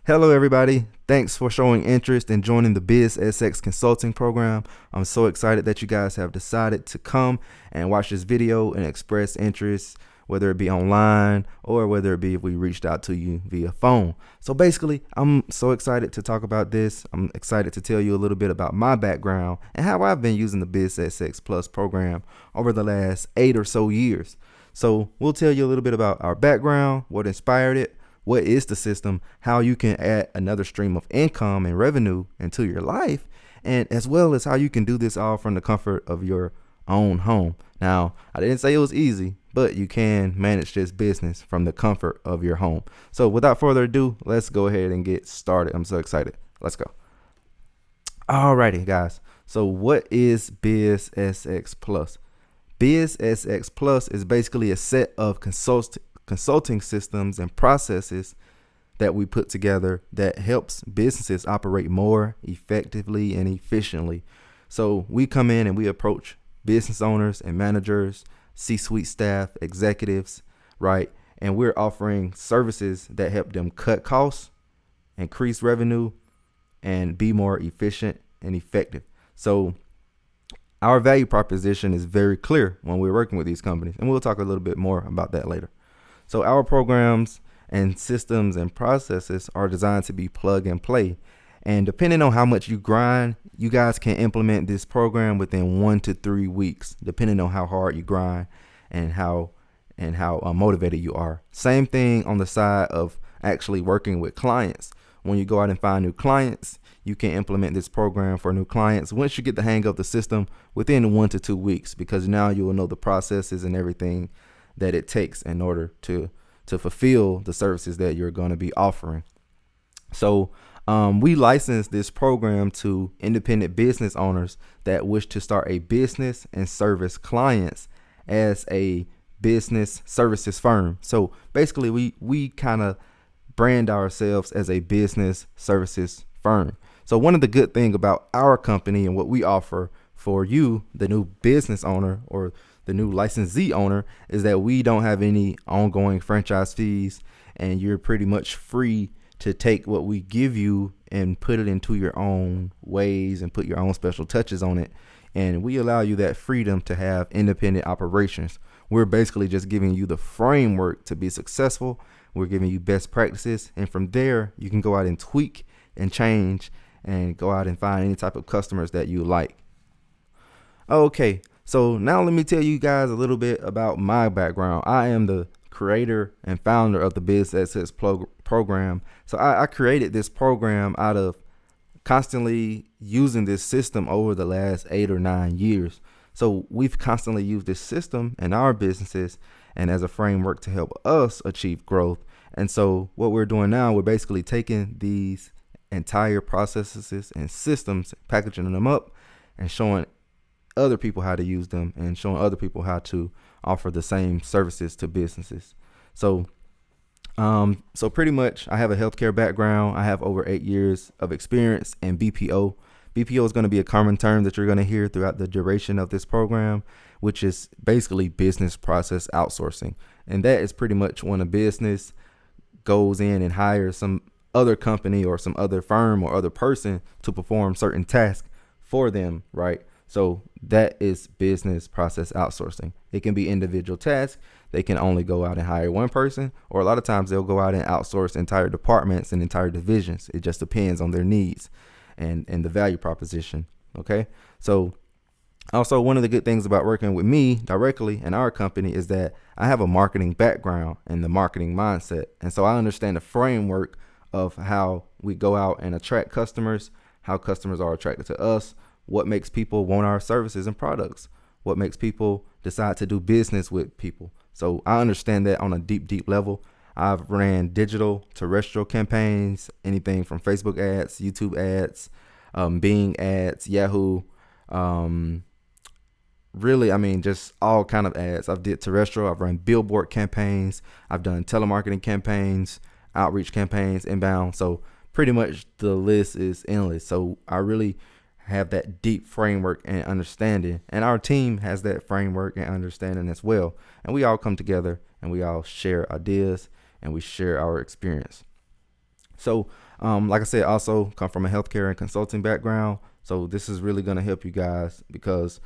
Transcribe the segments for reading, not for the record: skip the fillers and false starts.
Hello, everybody. Thanks for showing interest in joining the BizSX Consulting Program. I'm so excited that you guys have decided to come and watch this video and express interest, whether it be online or whether it be if we reached out to you via phone. So basically, I'm so excited to talk about this. I'm excited to tell you a little bit about my background and how I've been using the BizSX Plus program over the last 8 or so years. So we'll tell you a little bit about our background, what inspired it, what is the system, how you can add another stream of income and revenue into your life, and as well as how you can do this all from the comfort of your own home. Now, I didn't say it was easy, but you can manage this business from the comfort of your home. So without further ado, let's go ahead and get started. I'm so excited. Let's go. Alrighty, guys. So what is BizSX Plus? BizSX Plus is basically a set of consulting systems and processes that we put together that helps businesses operate more effectively and efficiently. So we come in and we approach business owners and managers, C-suite staff, executives, right? And we're offering services that help them cut costs, increase revenue, and be more efficient and effective. So our value proposition is very clear when we're working with these companies, and we'll talk a little bit more about that later. So our programs and systems and processes are designed to be plug and play. And depending on how much you grind, you guys can implement this program within 1 to 3 weeks, depending on how hard you grind and how motivated you are. Same thing on the side of actually working with clients. When you go out and find new clients, you can implement this program for new clients once you get the hang of the system within 1 to 2 weeks, because now you will know the processes and everything that it takes in order to fulfill the services that you're going to be offering. So we license this program to independent business owners that wish to start a business and service clients as a business services firm. So basically we kind of brand ourselves as a business services firm. So one of the good things about our company and what we offer for you, the new business owner or the new licensee owner, is that we don't have any ongoing franchise fees, and you're pretty much free to take what we give you and put it into your own ways and put your own special touches on it. And we allow you that freedom to have independent operations. We're basically just giving you the framework to be successful. We're giving you best practices, and from there you can go out and tweak and change and go out and find any type of customers that you like. Okay, so now let me tell you guys a little bit about my background. I am the creator and founder of the BizSX program. So I created this program out of constantly using this system over the last 8 or 9 years. So we've constantly used this system in our businesses and as a framework to help us achieve growth. And so what we're doing now, we're basically taking these entire processes and systems, packaging them up and showing other people how to use them and showing other people how to offer the same services to businesses. So pretty much I have a healthcare background. I have over 8 years of experience in BPO. BPO is going to be a common term that you're going to hear throughout the duration of this program, which is basically business process outsourcing. And that is pretty much when a business goes in and hires some other company or some other firm or other person to perform certain tasks for them, right? So that is business process outsourcing. It can be individual tasks. They can only go out and hire one person, or a lot of times they'll go out and outsource entire departments and entire divisions. It just depends on their needs and the value proposition. Okay. So also, one of the good things about working with me directly in our company is that I have a marketing background and the marketing mindset. And so I understand the framework of how we go out and attract customers, how customers are attracted to us, what makes people want our services and products, what makes people decide to do business with people. So I understand that on a deep level. I've ran digital terrestrial campaigns, anything from Facebook ads, YouTube ads, Bing ads, Yahoo, just all kind of ads. I've did terrestrial, I've run billboard campaigns, I've done telemarketing campaigns, outreach campaigns, inbound. So pretty much the list is endless. So I really have that deep framework and understanding, and our team has that framework and understanding as well. And we all come together and we all share ideas and we share our experience. So Like I said, also come from a healthcare and consulting background. So this is really going to help you guys, because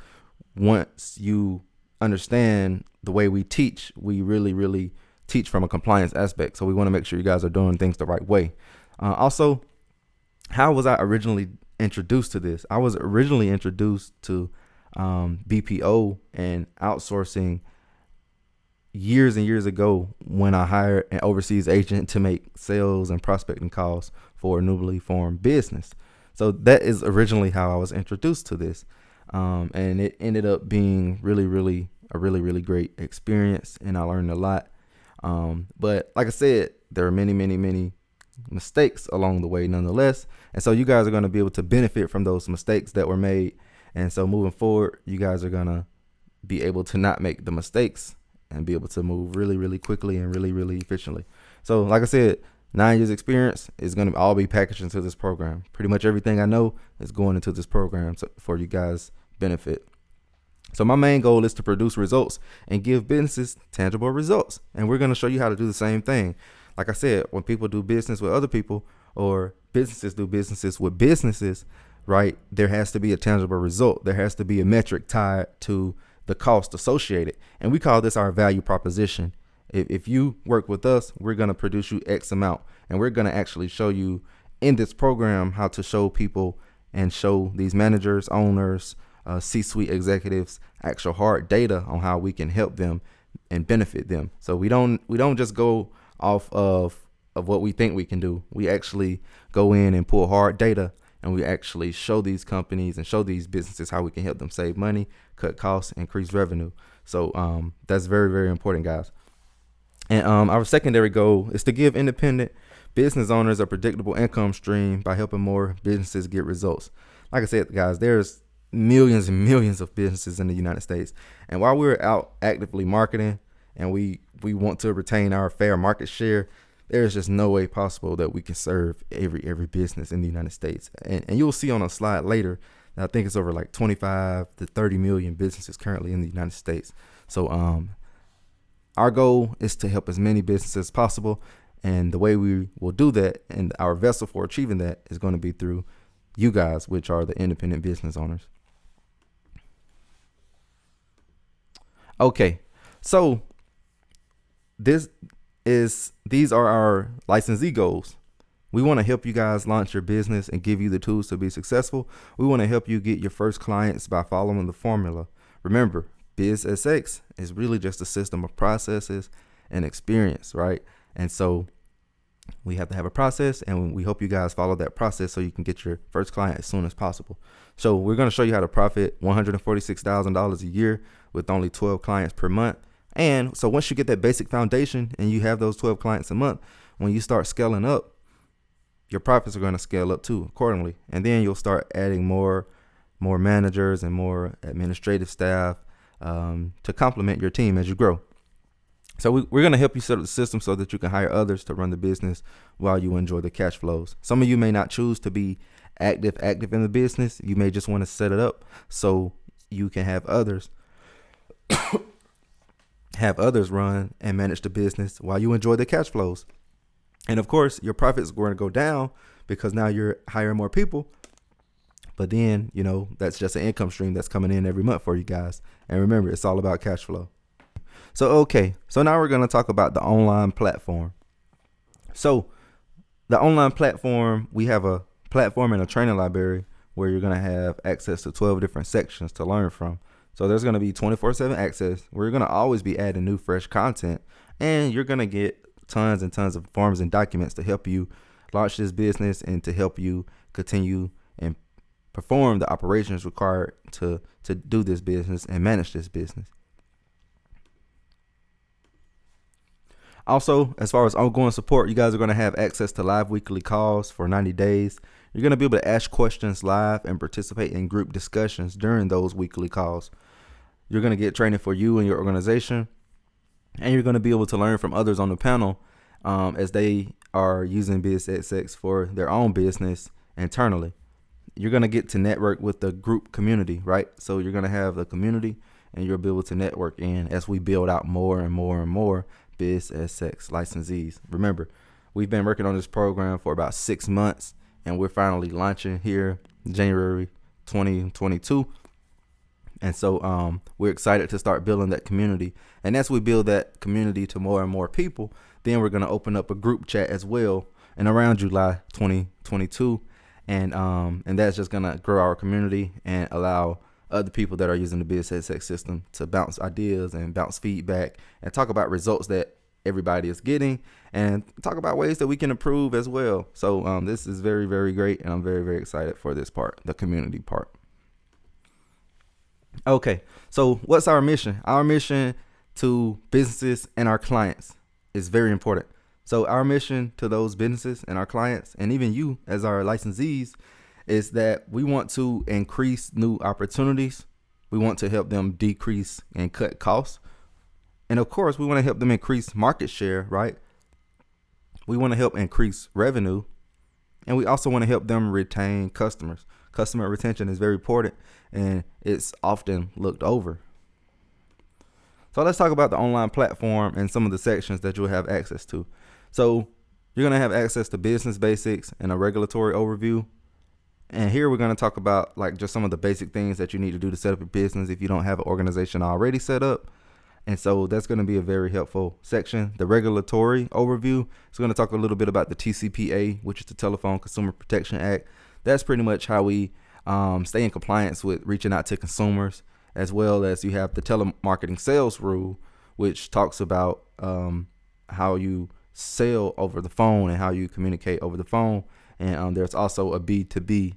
once you understand the way we teach, we really teach from a compliance aspect. So we want to make sure you guys are doing things the right way. Also, how was I originally introduced to this? I was originally introduced to BPO and outsourcing years and years ago, when I hired an overseas agent to make sales and prospecting calls for a newly formed business. So that is originally how I was introduced to this. And it ended up being a really great experience, and I learned a lot. But like I said, there are many mistakes along the way nonetheless. And so you guys are going to be able to benefit from those mistakes that were made. And so moving forward, you guys are going to be able to not make the mistakes and be able to move really quickly and really efficiently. So like I said, 9 years experience is going to all be packaged into this program. Pretty much everything I know is going into this program for you guys' benefit. So my main goal is to produce results and give businesses tangible results. And we're going to show you how to do the same thing. Like I said, when people do business with other people, or businesses do businesses with businesses, right, there has to be a tangible result. There has to be a metric tied to the cost associated. And we call this our value proposition. If you work with us, we're going to produce you X amount. And we're going to actually show you in this program how to show people and show these managers, owners, C-suite executives actual hard data on how we can help them and benefit them. So we don't just go off of what we think we can do. We actually go in and pull hard data, and we actually show these companies and show these businesses how we can help them save money, cut costs, increase revenue. So that's very important, guys. And our secondary goal is to give independent business owners a predictable income stream by helping more businesses get results. Like I said, guys, there's millions and millions of businesses in the United States. And while we're out actively marketing and we want to retain our fair market share, there's just no way possible that we can serve every business in the United States. And you'll see on a slide later that I think it's over like 25 to 30 million businesses currently in the United States. So our goal is to help as many businesses as possible. And the way we will do that, and our vessel for achieving that, is going to be through you guys, which are the independent business owners. Okay, so these are our licensee goals. We want to help you guys launch your business and give you the tools to be successful. We want to help you get your first clients by following the formula. Remember, BizSX is really just a system of processes and experience, right? And so we have to have a process, and we hope you guys follow that process so you can get your first client as soon as possible. So we're going to show you how to profit $146,000 a year with only 12 clients per month. And so once you get that basic foundation and you have those 12 clients a month, when you start scaling up, your profits are going to scale up too accordingly. And then you'll start adding more managers and more administrative staff to complement your team as you grow. So we're going to help you set up the system so that you can hire others to run the business while you enjoy the cash flows. Some of you may not choose to be active in the business. You may just want to set it up so you can have others run and manage the business while you enjoy the cash flows. And of course, your profits are going to go down because now you're hiring more people. But then, that's just an income stream that's coming in every month for you guys. And remember, it's all about cash flow. So now we're going to talk about the online platform. So the online platform, we have a platform and a training library where you're going to have access to 12 different sections to learn from. So there's going to be 24/7 access. We're going to always be adding new, fresh content, and you're going to get tons and tons of forms and documents to help you launch this business and to help you continue and perform the operations required to do this business and manage this business. Also, as far as ongoing support, you guys are going to have access to live weekly calls for 90 days. You're going to be able to ask questions live and participate in group discussions during those weekly calls. You're going to get training for you and your organization, and you're going to be able to learn from others on the panel as they are using BizSX for their own business internally. You're going to get to network with the group community, right? So you're going to have the community, and you'll be able to network in as we build out more and more BizSX licensees. Remember, We've been working on this program for about 6 months, and we're finally launching here January 2022. And so we're excited to start building that community. And as we build that community to more and more people, then we're going to open up a group chat as well in around July 2022. And that's just going to grow our community and allow other people that are using the BizSX system to bounce ideas and bounce feedback and talk about results that everybody is getting and talk about ways that we can improve as well. So this is very, very great. And I'm very, very excited for this part, the community part. Okay, so what's our mission? Our mission to businesses and our clients is very important. So our mission to those businesses and our clients, and even you as our licensees, is that we want to increase new opportunities. We want to help them decrease and cut costs. And of course, we want to help them increase market share, right? We want to help increase revenue. And we also want to help them retain customers. Customer retention is very important, and it's often looked over. So let's talk about the online platform and some of the sections that you'll have access to. So you're going to have access to business basics and a regulatory overview. And here we're going to talk about like just some of the basic things that you need to do to set up a business if you don't have an organization already set up. And so that's going to be a very helpful section. The regulatory overview is going to talk a little bit about the TCPA, which is the Telephone Consumer Protection Act. That's pretty much how we stay in compliance with reaching out to consumers, as well as you have the telemarketing sales rule, which talks about how you sell over the phone and how you communicate over the phone. And there's also a B2B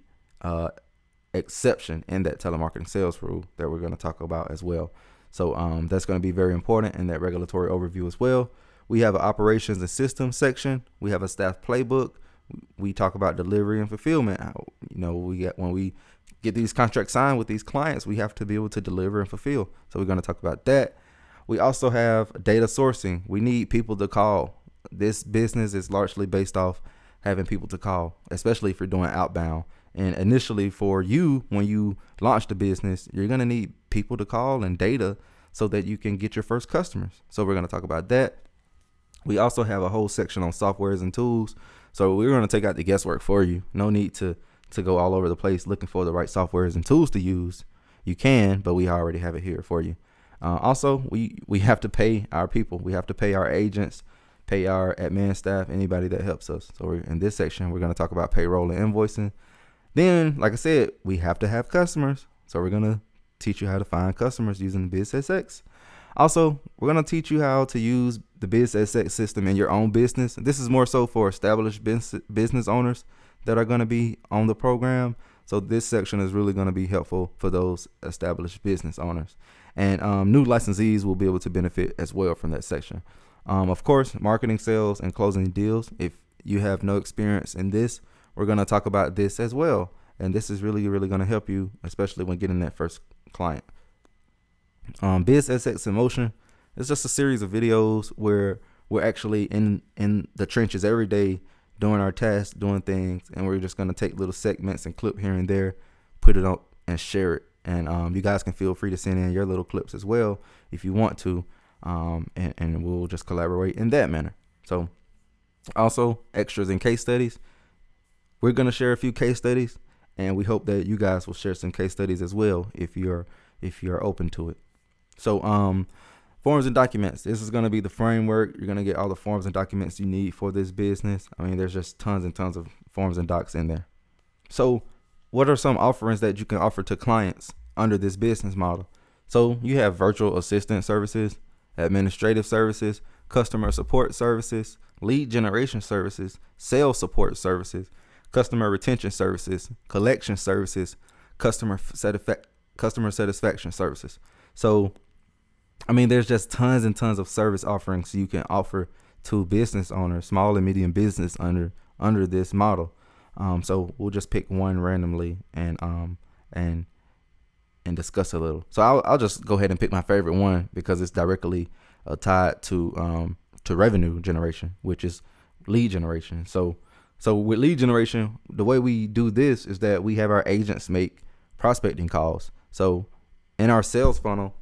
exception in that telemarketing sales rule that we're going to talk about as well. So that's going to be very important in that regulatory overview as well. We have an operations and systems section. We have a staff playbook. We talk about delivery and fulfillment. When we get these contracts signed with these clients, we have to be able to deliver and fulfill. So we're going to talk about that. We also have data sourcing. We need people to call. This business is largely based off having people to call, especially if you're doing outbound. And initially for you, when you launch the business, you're going to need people to call and data so that you can get your first customers. So we're going to talk about that. We also have a whole section on softwares and tools. So we're going to take out the guesswork for you. No need to go all over the place looking for the right softwares and tools to use. You can, but we already have it here for you. Also, we have to pay our people. We have to pay our agents, pay our admin staff, anybody that helps us. So in this section, we're going to talk about payroll and invoicing. Then, like I said, we have to have customers. So we're going to teach you how to find customers using the BizSX. Also, we're going to teach you how to use the BizSX system in your own business. This is more so for established business owners that are going to be on the program. So this section is really going to be helpful for those established business owners. And new licensees will be able to benefit as well from that section. Of course, marketing, sales, and closing deals. If you have no experience in this, we're going to talk about this as well. And this is really, really going to help you, especially when getting that first client. BizSX in Motion is just a series of videos where we're actually in the trenches every day doing our tasks, doing things, and we're just going to take little segments and clip here and there, put it up and share it. And you guys can feel free to send in your little clips as well if you want to, and we'll just collaborate in that manner. So also extras and case studies. We're going to share a few case studies, and we hope that you guys will share some case studies as well if you're open to it. So forms and documents. This is going to be the framework. You're going to get all the forms and documents you need for this business. I mean, there's just tons and tons of forms and docs in there. So what are some offerings that you can offer to clients under this business model? So you have virtual assistant services, administrative services, customer support services, lead generation services, sales support services, customer retention services, collection services, customer satisfaction services. So, I mean, there's just tons and tons of service offerings you can offer to business owners, small and medium business under this model. So we'll just pick one randomly and discuss a little. So I'll just go ahead and pick my favorite one because it's directly tied to revenue generation, which is lead generation. So with lead generation, the way we do this is that we have our agents make prospecting calls. So in our sales funnel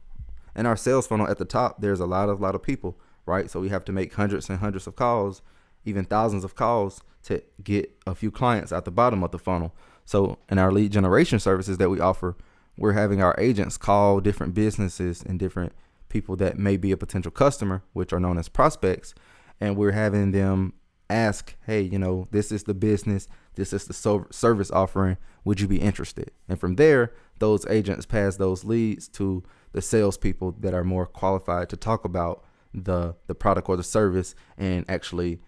at the top, there's a lot of people, right? So we have to make hundreds and hundreds of calls even thousands of calls to get a few clients at the bottom of the funnel. So in our lead generation services that we offer, we're having our agents call different businesses and different people that may be a potential customer, which are known as prospects. And we're having them ask, hey, this is the business, this is the service offering. Would you be interested? And from there, those agents pass those leads to the salespeople that are more qualified to talk about the product or the service and actually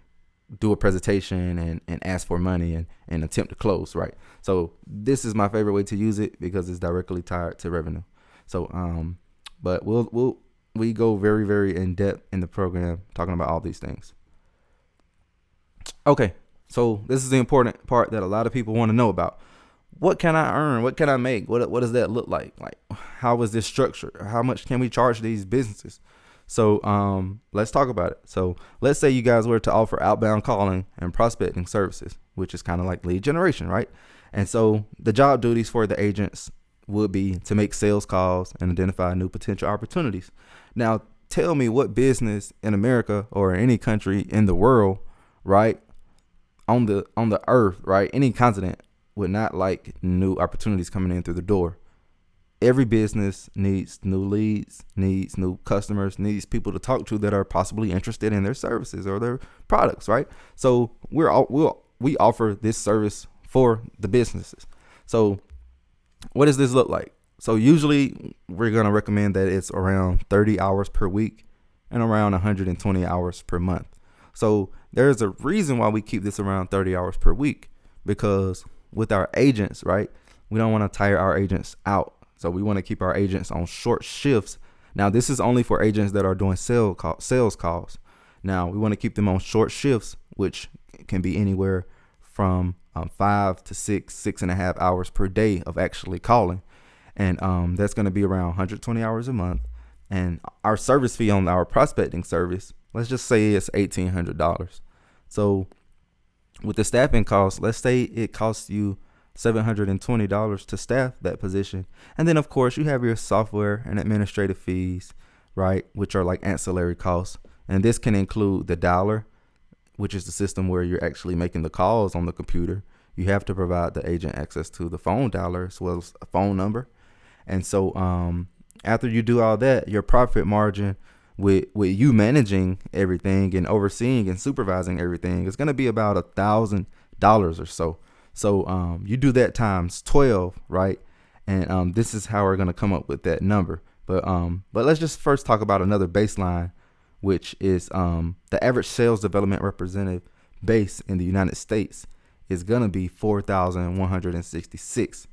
do a presentation and ask for money and attempt to close, right? So this is my favorite way to use it because it's directly tied to revenue. So but we go very, very in depth in the program talking about all these things. Okay, so this is the important part that a lot of people want to know about. What can I earn? What can I make? What does that look like? Like, how is this structured? How much can we charge these businesses? So let's talk about it. So let's say you guys were to offer outbound calling and prospecting services, which is kind of like lead generation, right? And so the job duties for the agents would be to make sales calls and identify new potential opportunities. Now, tell me what business in America or any country in the world, right, on the earth, right, any continent would not like new opportunities coming in through the door. Every business needs new leads, needs new customers, needs people to talk to that are possibly interested in their services or their products, right? So we offer this service for the businesses. So what does this look like? So usually we're going to recommend that it's around 30 hours per week and around 120 hours per month. So there's a reason why we keep this around 30 hours per week, because with our agents, right, we don't want to tire our agents out. So we want to keep our agents on short shifts. Now, this is only for agents that are doing sales calls. Now, we want to keep them on short shifts, which can be anywhere from 5 to 6.5 hours per day of actually calling. And that's going to be around 120 hours a month. And our service fee on our prospecting service, let's just say it's $1,800. So with the staffing costs, let's say it costs you $720 to staff that position. And then, of course, you have your software and administrative fees, right, which are like ancillary costs. And this can include the dialer, which is the system where you're actually making the calls on the computer. You have to provide the agent access to the phone dialer as well as a phone number. And so after you do all that, your profit margin with you managing everything and overseeing and supervising everything is going to be about $1,000 or so. So you do that times 12, right? And this is how we're going to come up with that number. But let's just first talk about another baseline, which is the average sales development representative base in the United States is going to be 4,166.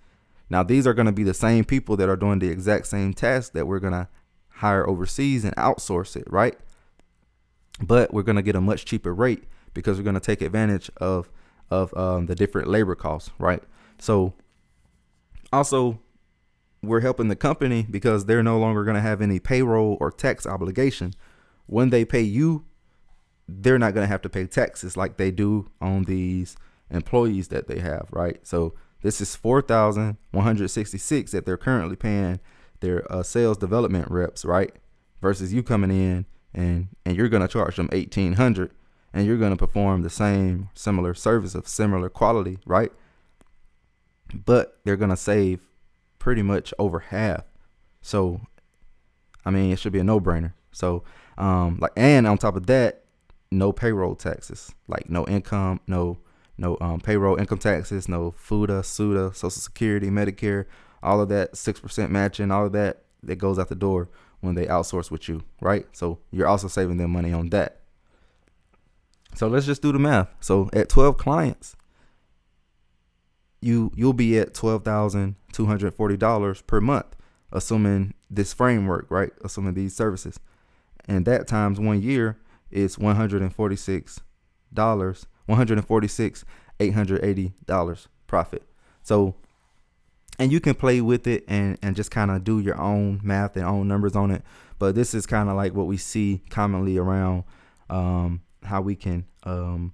Now, these are going to be the same people that are doing the exact same task that we're going to hire overseas and outsource it, right? But we're going to get a much cheaper rate because we're going to take advantage of the different labor costs, right? So also we're helping the company because they're no longer going to have any payroll or tax obligation. When they pay you, they're not going to have to pay taxes like they do on these employees that they have, right? So this is 4,166 that they're currently paying their sales development reps, right? Versus you coming in and you're going to charge them 1,800 and you're going to perform the same similar service of similar quality, right? But they're going to save pretty much over half. So, I mean, it should be a no-brainer. So, and on top of that, no payroll taxes, like no income, no payroll income taxes, no FUTA, SUTA, Social Security, Medicare, all of that, 6% matching, all of that goes out the door when they outsource with you, right? So you're also saving them money on that. So let's just do the math. So at 12 clients, you'll be at $12,240 per month, assuming this framework, right? Assuming these services. And that times 1 year is $146,880 profit. So, and you can play with it and just kind of do your own math and own numbers on it. But this is kind of like what we see commonly around how we can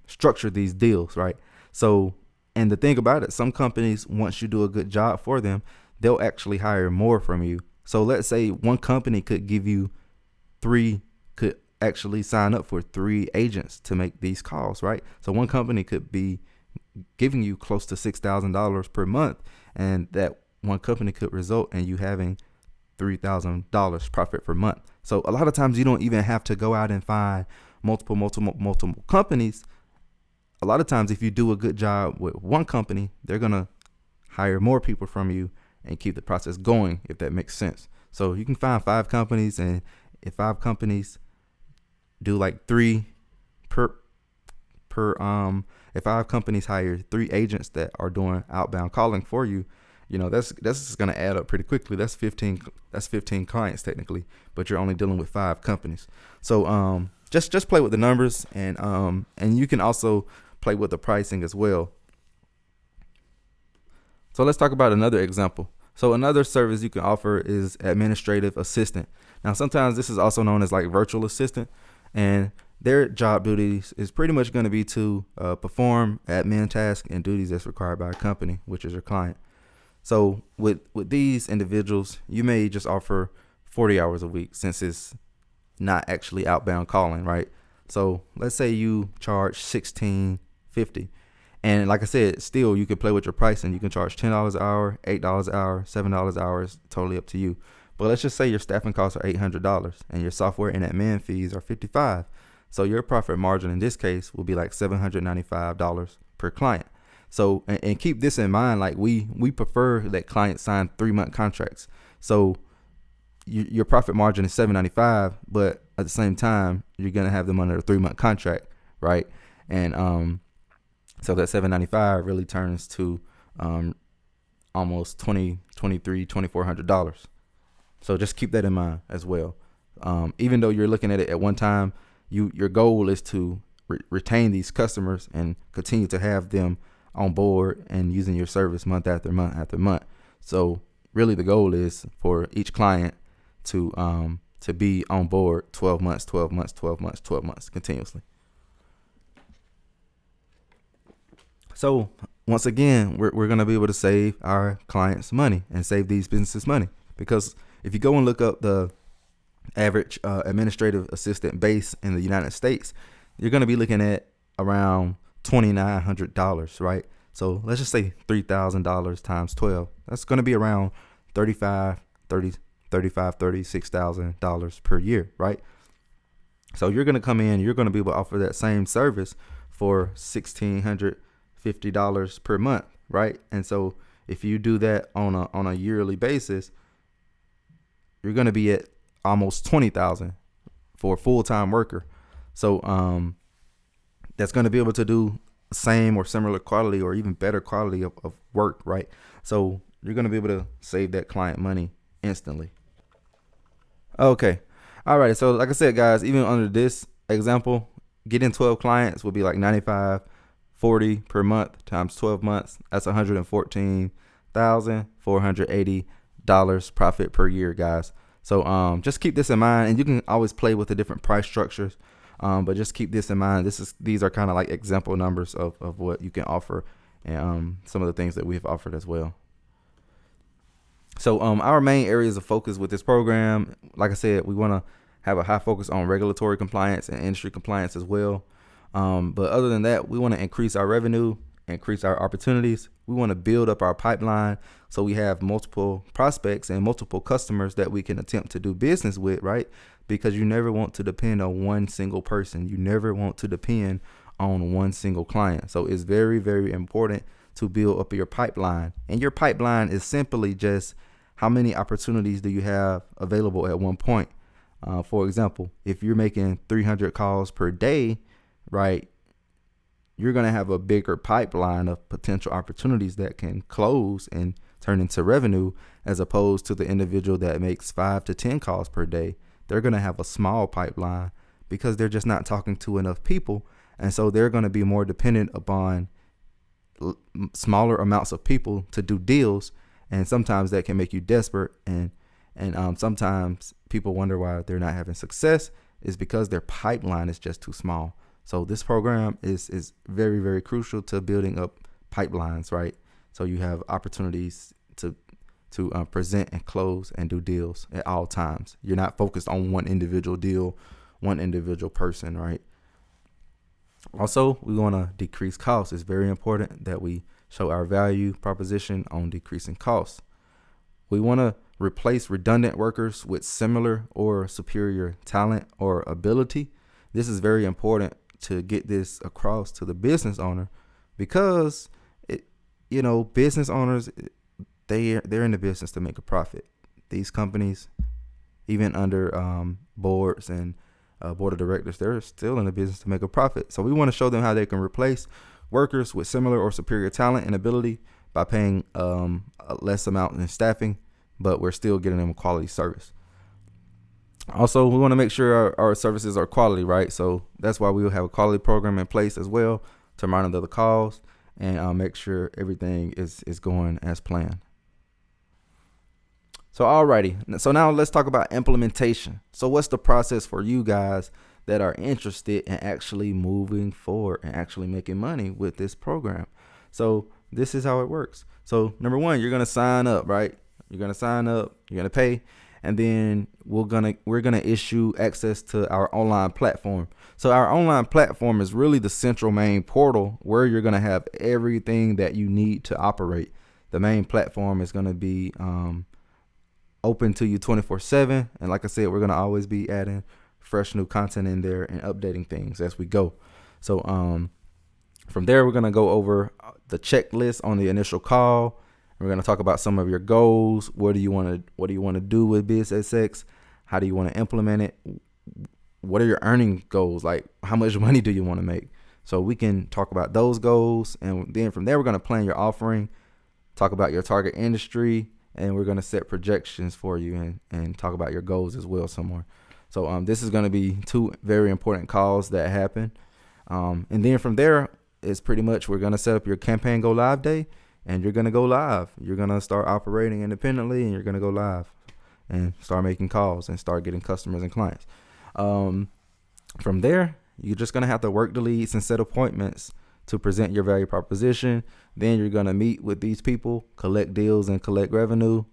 structure these deals, right? So, and the thing about it, some companies, once you do a good job for them, they'll actually hire more from you. So let's say one company could give you actually sign up for 3 agents to make these calls, right? So one company could be giving you close to $6,000 per month, and that one company could result in you having $3,000 profit per month. So a lot of times you don't even have to go out and find multiple companies. A lot of times if you do a good job with one company, they're going to hire more people from you and keep the process going, if that makes sense. So you can find 5 companies, and if 5 companies do like 3 per if 5 companies hire 3 agents that are doing outbound calling for you, that's just going to add up pretty quickly. That's 15 clients technically, but you're only dealing with 5 companies. So just play with the numbers, and you can also play with the pricing as well. So let's talk about another example. So another service you can offer is administrative assistant. Now, sometimes this is also known as like virtual assistant, and their job duties is pretty much going to be to perform admin tasks and duties that's required by a company, which is your client. So with these individuals, you may just offer 40 hours a week, since it's not actually outbound calling, right? So let's say you charge $16.50. And like I said, still you can play with your pricing. You can charge $10 an hour, $8 an hour, $7 an hour. It's totally up to you. But let's just say your staffing costs are $800 and your software and admin fees are $55. So your profit margin in this case will be like $795 per client. So, and keep this in mind, like we prefer that clients sign 3-month contracts. So your profit margin is $795, but at the same time, you're going to have them under a 3-month contract, right? And so that $795 really turns to almost $2,400. So just keep that in mind as well. Even though you're looking at it at one time, your goal is to retain these customers and continue to have them on board and using your service month after month after month. So really the goal is for each client to be on board 12 months continuously. So once again, we're going to be able to save our clients money and save these businesses money, because if you go and look up the average administrative assistant base in the United States, you're going to be looking at around $2,900, right? So let's just say $3,000 times 12. That's going to be around $36,000 per year, right? So you're going to come in, you're going to be able to offer that same service for $1,650 per month, right? And so if you do that on a yearly basis, you're going to be at almost $20,000 for a full-time worker. So that's going to be able to do same or similar quality or even better quality of work, right? So you're going to be able to save that client money instantly. Okay. All right. So like I said, guys, even under this example, getting 12 clients will be like $95.40 per month times 12 months. That's $114,480 profit per year, guys. So just keep this in mind, and you can always play with the different price structures. But just keep this in mind. These are kind of like example numbers of what you can offer, and some of the things that we've offered as well. So our main areas of focus with this program, like I said, we want to have a high focus on regulatory compliance and industry compliance as well. But other than that, we want to increase our revenue, increase our opportunities. We want to build up our pipeline so we have multiple prospects and multiple customers that we can attempt to do business with, right? Because you never want to depend on one single person. You never want to depend on one single client. So it's very, very important to build up your pipeline. And your pipeline is simply just how many opportunities do you have available at one point. For example, if you're making 300 calls per day, right, you're going to have a bigger pipeline of potential opportunities that can close and turn into revenue, as opposed to the individual that makes 5 to 10 calls per day. They're going to have a small pipeline because they're just not talking to enough people. And so they're going to be more dependent upon smaller amounts of people to do deals. And sometimes that can make you desperate. And sometimes people wonder why they're not having success is because their pipeline is just too small. So this program is very, very crucial to building up pipelines, right? So you have opportunities to present and close and do deals at all times. You're not focused on one individual deal one individual person, right? Also, we want to decrease costs. It's very important that we show our value proposition on decreasing costs. We want to replace redundant workers with similar or superior talent or ability. This is very important to get this across to the business owner, because business owners, they're in the business to make a profit. These companies, even under boards and board of directors, they're still in the business to make a profit. So we want to show them how they can replace workers with similar or superior talent and ability by paying a less amount in staffing, but we're still getting them a quality service. Also, we want to make sure our services are quality, right? So that's why we will have a quality program in place as well to monitor the calls and make sure everything is going as planned. So alrighty, so now let's talk about implementation. So what's the process for you guys that are interested in actually moving forward and actually making money with this program? So this is how it works. So number one, you're gonna sign up, right? You're gonna sign up, you're gonna pay, and then we're gonna issue access to our online platform. So our online platform is really the central main portal where you're gonna have everything that you need to operate. The main platform is gonna be open to you 24/7, and like I said, we're gonna always be adding fresh new content in there and updating things as we go. So from there, we're gonna go over the checklist on the initial call. We're gonna talk about some of your goals. What do you want to do with BizSX? How do you want to implement it? What are your earning goals? Like, how much money do you want to make? So we can talk about those goals, and then from there, we're gonna plan your offering, talk about your target industry, and we're going to set projections for you and talk about your goals as well some more. So this is going to be two very important calls that happen. And then from there, it's pretty much we're going to set up your campaign go live day, and you're going to go live. You're going to start operating independently, and you're going to go live and start making calls and start getting customers and clients. From there, you're just going to have to work the leads and set appointments to present your value proposition. Then you're going to meet with these people, collect deals and collect revenue.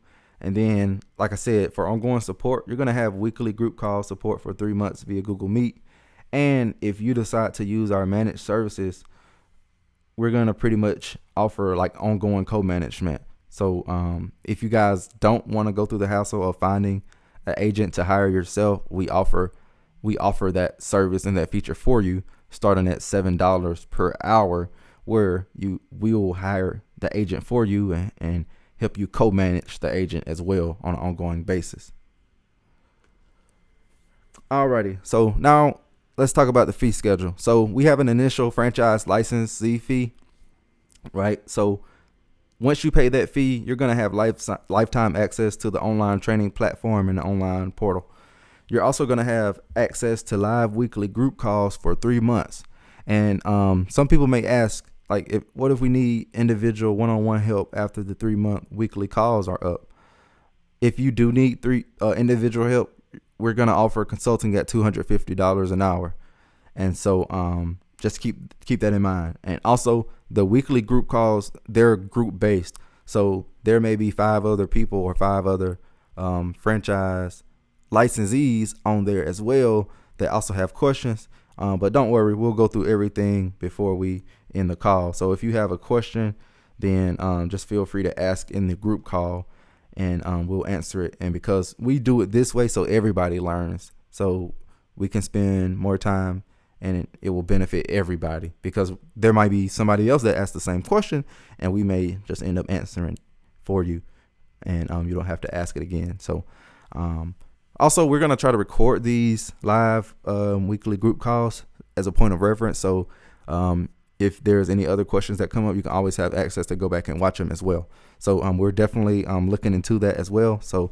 And then, like I said, for ongoing support, you're going to have weekly group call support for 3 months via Google Meet. And if you decide to use our managed services, we're going to pretty much offer like ongoing co-management. So if you guys don't want to go through the hassle of finding an agent to hire yourself, we offer that service and that feature for you, starting at $7 per hour, where we will hire the agent for you and help you co-manage the agent as well on an ongoing basis. Alrighty, so now let's talk about the fee schedule. So we have an initial franchise licensee fee, right? So once you pay that fee, you're going to have lifetime access to the online training platform and the online portal. You're also going to have access to live weekly group calls for 3 months. And some people may ask, like, what if we need individual one-on-one help after the 3-month weekly calls are up? If you do need individual help, we're going to offer consulting at $250 an hour. And so just keep that in mind. And also, the weekly group calls, they're group based. So there may be 5 other people or 5 other franchise licensees on there as well that also have questions. But don't worry, we'll go through everything before we end the call. So if you have a question, then just feel free to ask in the group call, and we'll answer it. And because we do it this way, so everybody learns, so we can spend more time and it will benefit everybody, because there might be somebody else that asks the same question and we may just end up answering for you, and you don't have to ask it again. So also, we're going to try to record these live weekly group calls as a point of reference. So if there's any other questions that come up, you can always have access to go back and watch them as well. So we're definitely looking into that as well. So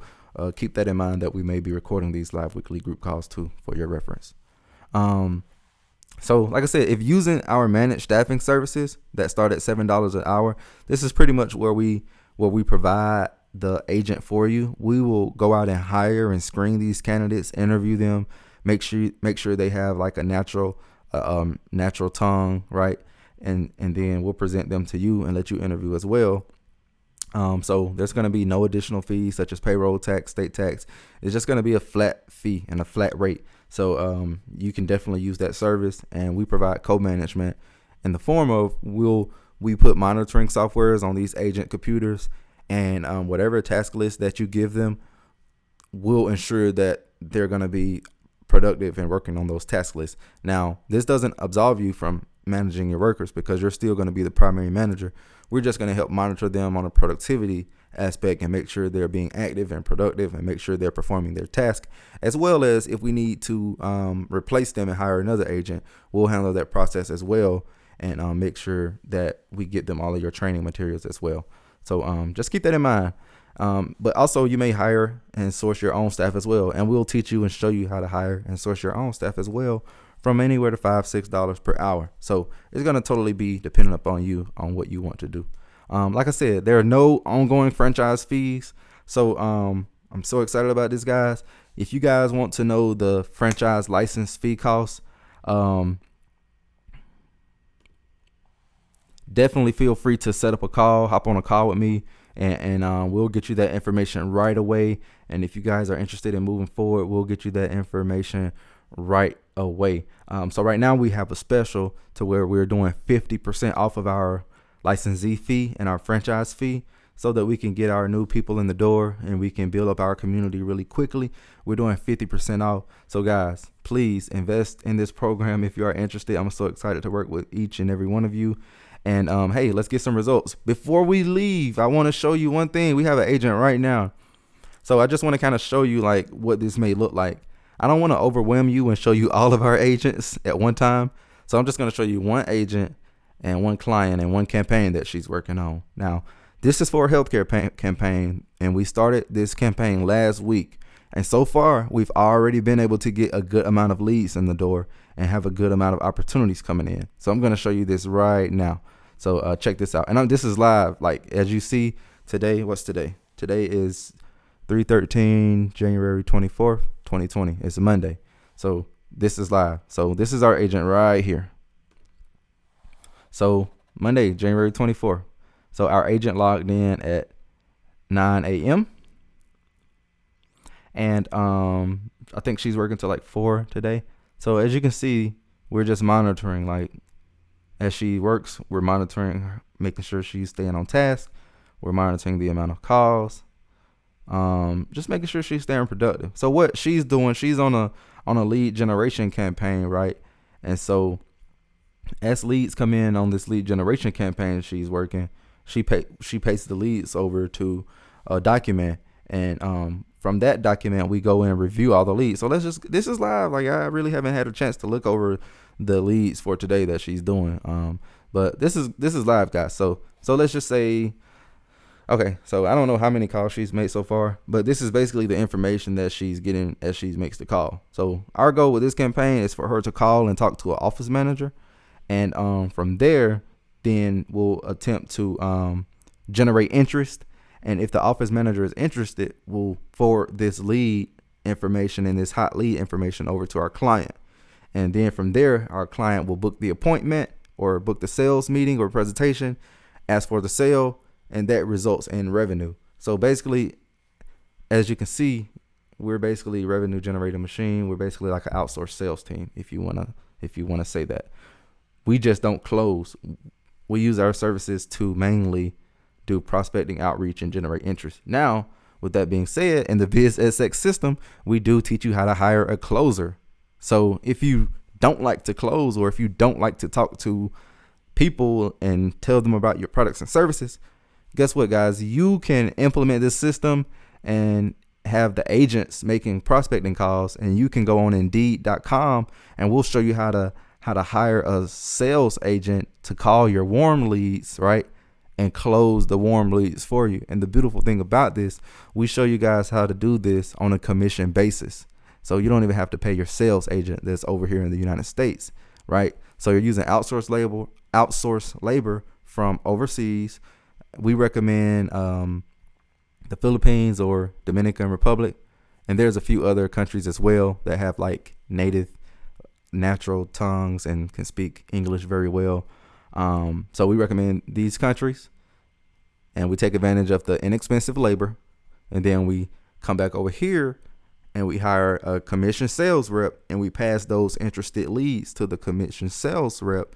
keep that in mind, that we may be recording these live weekly group calls too, for your reference. So like I said, if using our managed staffing services that start at $7 an hour, this is pretty much where we provide the agent for you. We will go out and hire and screen these candidates, interview them, make sure they have like a natural tongue, right? And then we'll present them to you and let you interview as well. So there's going to be no additional fees such as payroll tax, state tax. It's just going to be a flat fee and a flat rate. So you can definitely use that service, and we provide co-management in the form of we put monitoring softwares on these agent computers, and whatever task list that you give them will ensure that they're going to be productive and working on those task lists. Now, this doesn't absolve you from managing your workers because you're still going to be the primary manager. We're just going to help monitor them on a productivity aspect and make sure they're being active and productive and make sure they're performing their task, as well as if we need to replace them and hire another agent, we'll handle that process as well and make sure that we get them all of your training materials as well. So just keep that in mind. But also you may hire and source your own staff as well. And we'll teach you and show you how to hire and source your own staff as well from anywhere to $5-6 per hour. So it's going to totally be dependent upon you on what you want to do. Like I said, there are no ongoing franchise fees. So I'm so excited about this, guys. If you guys want to know the franchise license fee costs, definitely feel free to set up a call, hop on a call with me, and we'll get you that information right away. And if you guys are interested in moving forward, we'll get you that information right away. So right now we have a special to where we're doing 50% off of our licensee fee and our franchise fee so that we can get our new people in the door and we can build up our community really quickly. We're doing 50% off. So guys, please invest in this program if you are interested. I'm so excited to work with each and every one of you. And hey, let's get some results. Before we leave, I want to show you one thing. We have an agent right now. So I just want to kind of show you like what this may look like. I don't want to overwhelm you and show you all of our agents at one time. So I'm just going to show you one agent and one client and one campaign that she's working on. Now, this is for a healthcare campaign, and we started this campaign last week. And so far, we've already been able to get a good amount of leads in the door and have a good amount of opportunities coming in. So I'm going to show you this right now. So check this out. And this is live. Like, as you see today, what's today? Today is 3/13, January 24th, 2020. It's a Monday. So this is live. So this is our agent right here. So Monday, January 24th. So our agent logged in at 9 a.m. And I think she's working till like 4 today. So as you can see, we're just monitoring, like, as she works, we're monitoring her, making sure she's staying on task. We're monitoring the amount of calls, just making sure she's staying productive. So what she's doing, she's on a lead generation campaign, right? And so as leads come in on this lead generation campaign she's working, she pastes the leads over to a document, and from that document we go in and review all the leads. So this is live. Like, I really haven't had a chance to look over the leads for today that she's doing, but this is live, guys. So let's just say, okay, so I don't know how many calls she's made so far, but this is basically the information that she's getting as she makes the call. So our goal with this campaign is for her to call and talk to an office manager, and from there then we'll attempt to generate interest. And if the office manager is interested, we'll forward this lead information and this hot lead information over to our client. And then from there, our client will book the appointment or book the sales meeting or presentation, ask for the sale, and that results in revenue. So basically, as you can see, we're basically a revenue generating machine. We're basically like an outsourced sales team, if you wanna say that. We just don't close. We use our services to mainly do prospecting, outreach, and generate interest. Now, with that being said, in the BizSX system, we do teach you how to hire a closer. So if you don't like to close, or if you don't like to talk to people and tell them about your products and services, guess what, guys? You can implement this system and have the agents making prospecting calls, and you can go on Indeed.com and we'll show you how to hire a sales agent to call your warm leads, right? And close the warm leads for you. And the beautiful thing about this, we show you guys how to do this on a commission basis. So you don't even have to pay your sales agent that's over here in the United States, right? So you're using outsourced labor from overseas. We recommend the Philippines or Dominican Republic. And there's a few other countries as well that have like native natural tongues and can speak English very well. So we recommend these countries. and we take advantage of the inexpensive labor, and then we come back over here and we hire a commission sales rep, and we pass those interested leads to the commission sales rep,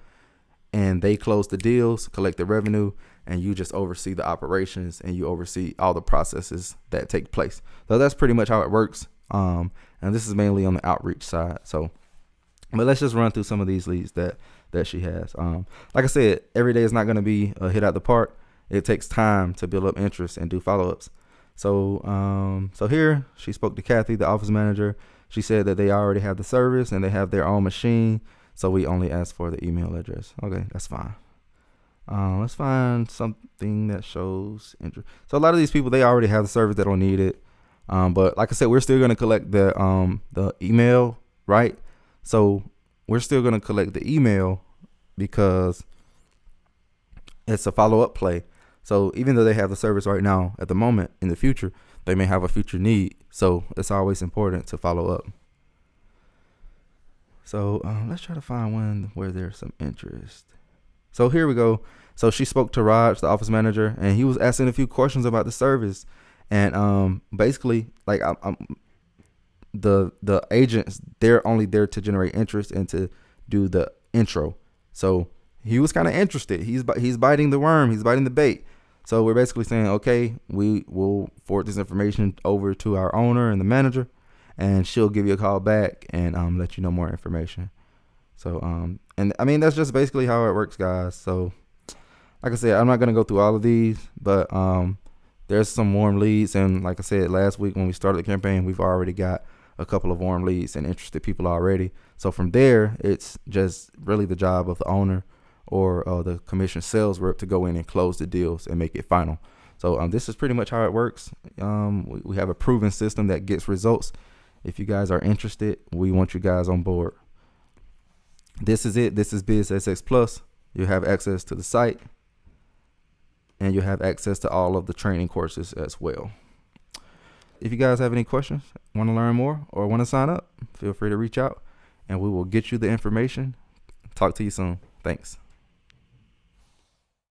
and they close the deals, collect the revenue, and you just oversee the operations and you oversee all the processes that take place. So that's pretty much how it works. And this is mainly on the outreach side. So, but let's just run through some of these leads that she has. Like I said, every day is not going to be a hit out the park. It takes time to build up interest and do follow-ups. So here she spoke to Kathy, the office manager. She said that they already have the service and they have their own machine. So we only asked for the email address. Okay, that's fine. Let's find something that shows interest. So a lot of these people, they already have the service, they don't need it. But like I said, we're still going to collect the email, right? So we're still going to collect the email because it's a follow-up play. So even though they have the service right now, at the moment, in the future, they may have a future need. So it's always important to follow up. So let's try to find one where there's some interest. So here we go. So she spoke to Raj, the office manager, and he was asking a few questions about the service. And basically, like the agents, they're only there to generate interest and to do the intro. So he was kind of interested. He's biting the worm. He's biting the bait. So we're basically saying, okay, we will forward this information over to our owner and the manager, and she'll give you a call back and let you know more information. So and I mean, that's just basically how it works, guys. So like I said, I'm not gonna go through all of these, but there's some warm leads, and like I said last week when we started the campaign, we've already got a couple of warm leads and interested people already. So from there, it's just really the job of the owner or the commission sales rep to go in and close the deals and make it final. So this is pretty much how it works. We have a proven system that gets results. If you guys are interested, we want you guys on board. This is it. This is BizSX Plus. You have access to the site, and you have access to all of the training courses as well. If you guys have any questions, want to learn more, or want to sign up, feel free to reach out, and we will get you the information. Talk to you soon. Thanks.